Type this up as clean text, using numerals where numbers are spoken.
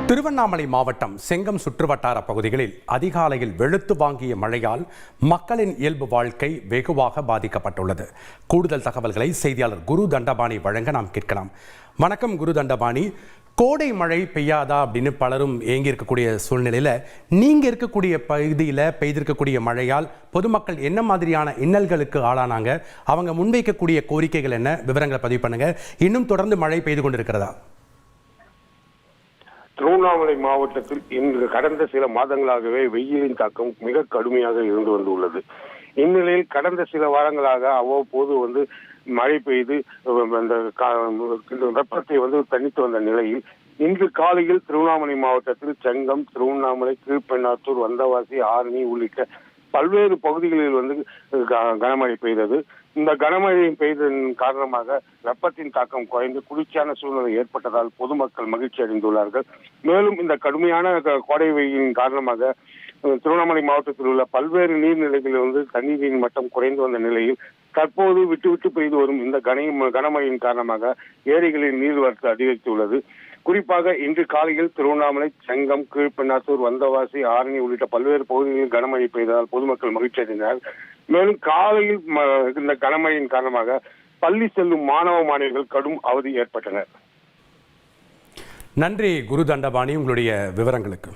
திருவண்ணாமலை மாவட்டம் செங்கம் சுற்றுவட்டார பகுதிகளில் அதிகாலையில் வெளுத்து வாங்கிய மழையால் மக்களின் இயல்பு வாழ்க்கை வெகுவாக பாதிக்கப்பட்டுள்ளது. கூடுதல் தகவல்களை செய்தியாளர் குரு தண்டபாணி வழங்க நாம் கேட்கலாம். வணக்கம் குரு தண்டபாணி. கோடை மழை பெய்யாதா அப்படின்னு பலரும் ஏங்கி இருக்கக்கூடிய சூழ்நிலையில் நீங்கள் இருக்கக்கூடிய பகுதியில் பெய்திருக்கக்கூடிய மழையால் பொதுமக்கள் என்ன மாதிரியான இன்னல்களுக்கு ஆளானாங்க, அவங்க முன்வைக்கக்கூடிய கோரிக்கைகள் என்ன, விவரங்களை பதிவு பண்ணுங்க. இன்னும் தொடர்ந்து மழை பெய்து கொண்டிருக்கிறதா? திருவண்ணாமலை மாவட்டத்தில் இன்று கடந்த சில மாதங்களாகவே வெயிலின் தாக்கம் மிக கடுமையாக இருந்து வந்துள்ளது. இந்நிலையில் கடந்த சில வாரங்களாக அவ்வப்போது மழை பெய்து அந்த வெப்பத்தை தணித்து வந்த நிலையில் இன்று காலையில் திருவண்ணாமலை மாவட்டத்தில் செங்கம், திருவண்ணாமலை, கீழ்பெண்ணாத்தூர், வந்தவாசி, ஆரணி உள்ளிட்ட பல்வேறு பகுதிகளில் கனமழை பெய்தது. இந்த கனமழை பெய்ததன் காரணமாக வெப்பத்தின் தாக்கம் குறைந்து குளிர்ச்சியான சூழ்நிலை ஏற்பட்டதால் பொதுமக்கள் மகிழ்ச்சி அடைந்துள்ளார்கள். மேலும் இந்த கடுமையான கோடை வெயிலின் காரணமாக திருவண்ணாமலை மாவட்டத்தில் உள்ள பல்வேறு நீர்நிலைகளில் தண்ணீரின் மட்டம் குறைந்து வந்த நிலையில் தற்போது விட்டு பெய்து வரும் இந்த கனமழையின் காரணமாக ஏரிகளின் நீர்வரத்து அதிகரித்துள்ளது. குறிப்பாக இன்று காலையில் திருவண்ணாமலை, செங்கம், கீழ்பெண்ணாத்தூர், வந்தவாசி, ஆரணி உள்ளிட்ட பல்வேறு பகுதிகளில் கனமழை பெய்ததால் பொதுமக்கள் மகிழ்ச்சி அடைந்தனர். மேலும் காலையில் இந்த கனமழையின் காரணமாக பள்ளி செல்லும் மாணவ மாணவிகள் கடும் அவதி ஏற்பட்டனர். நன்றி குரு தண்டபாணி, உங்களுடைய விவரங்களுக்கு.